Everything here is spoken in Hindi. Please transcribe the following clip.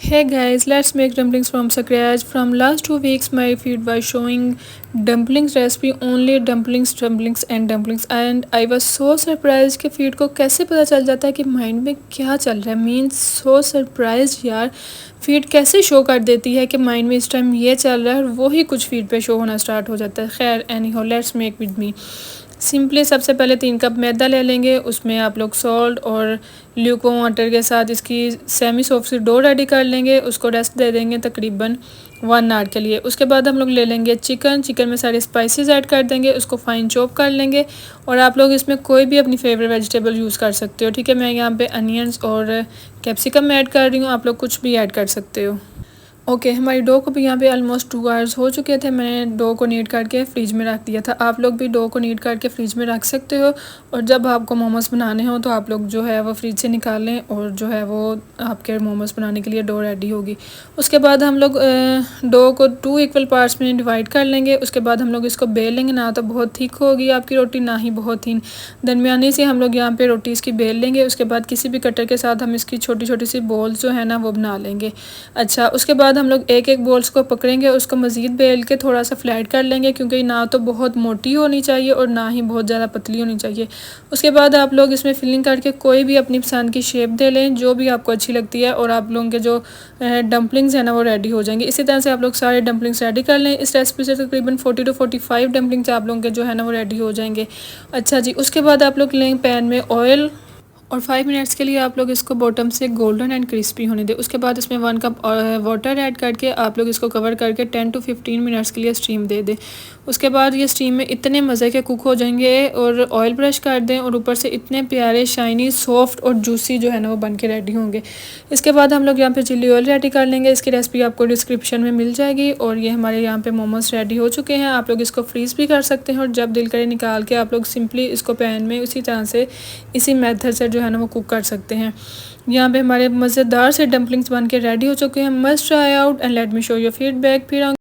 Hey guys, let's make dumplings from scratch. From last 2 weeks, my feed was showing dumplings recipe, only dumplings, I was so surprised कि feed को कैसे पता चल जाता है कि mind में क्या चल रहा है. Means so surprised यार. फीड कैसे शो कर देती है कि माइंड में इस टाइम ये चल रहा है और वही कुछ फीड पे शो होना स्टार्ट हो जाता है. खैर एनी हो, let's make with me. Simply सबसे पहले 3 कप मैदा ले लेंगे. उसमें आप लोग सॉल्ट और ल्यूकोम वाटर के साथ इसकी सेमी सॉफ्ट सी डो रेडी कर लेंगे. उसको रेस्ट दे देंगे तकरीबन 1 आवर के लिए. उसके बाद हम लोग ले लेंगे चिकन में सारे स्पाइसेस ऐड कर देंगे. उसको फाइन चॉप कर लेंगे और आप लोग इसमें कोई भी अपनी फेवरेट वेजिटेबल यूज़ कर सकते हो. ठीक है, मैं यहाँ पे अनियंस और कैप्सिकम ऐड कर रही हूँ. आप लोग कुछ भी ऐड कर सकते हो. ओके हमारी डो को भी यहाँ पे ऑलमोस्ट 2 आवर्स हो चुके थे. मैंने डो को नीट करके फ्रिज में रख दिया था. आप लोग भी डो को नीट करके फ्रिज में रख सकते हो. और जब आपको मोमोज बनाने हो तो आप लोग जो है वो फ्रिज से निकाल लें और जो है वो आपके मोमोज बनाने के लिए डो रेडी होगी. उसके बाद हम लोग डो को 2 इक्वल पार्ट्स में डिवाइड कर लेंगे. उसके बाद हम लोग इसको बेल लेंगे. ना तो बहुत थिक होगी आपकी रोटी, ना ही बहुत ही दरमियानी से हम लोग यहाँ पे रोटी इसकी बेल लेंगे. उसके बाद किसी भी कटर के साथ हम इसकी छोटी छोटी सी बॉल्स जो है ना वो बना लेंगे. अच्छा, उसके बाद हम लोग एक एक बॉल्स को पकड़ेंगे. उसको मज़ीद बेल के थोड़ा सा फ्लैट कर लेंगे क्योंकि ना तो बहुत मोटी होनी चाहिए और ना ही बहुत ज़्यादा पतली होनी चाहिए. उसके बाद आप लोग इसमें फिलिंग करके कोई भी अपनी पसंद की शेप दे लें जो भी आपको अच्छी लगती है और आप लोगों के जो डम्पलिंग्स हैं ना वो रेडी हो जाएंगे. इसी तरह से आप लोग सारे डम्पलिंग्स रेडी कर लें. इस रेसिपी से तकरीबन 40 to 45 डम्पलिंग्स आप लोगों के जो है ना वो रेडी हो जाएंगे. अच्छा जी, उसके बाद आप लोग लें पैन में ऑयल और 5 मिनट्स के लिए आप लोग इसको बॉटम से गोल्डन एंड क्रिस्पी होने दें. उसके बाद इसमें 1 कप वाटर ऐड करके आप लोग इसको कवर करके 10 to 15 मिनट्स के लिए स्टीम दे दें. उसके बाद ये स्टीम में इतने मज़े के कुक हो जाएंगे और ऑयल ब्रश कर दें और ऊपर से इतने प्यारे शाइनी सॉफ्ट और जूसी जो है ना वो बन के रेडी होंगे. इसके बाद हम लोग यहाँ पे चिल्ली ऑयल रेडी कर लेंगे. इसकी रेसिपी आपको डिस्क्रिप्शन में मिल जाएगी. और ये हमारे यहाँ पे मोमोज रेडी हो चुके हैं. आप लोग इसको फ्रीज़ भी कर सकते हैं और जब दिल करे निकाल के आप लोग सिंपली इसको पैन में उसी तरह से इसी मेथड से जो है ना वो कुक कर सकते हैं. यहाँ पे हमारे मज़ेदार से डम्पलिंग्स बन के रेडी हो चुके हैं. Must try out and let me show your feedback. फिर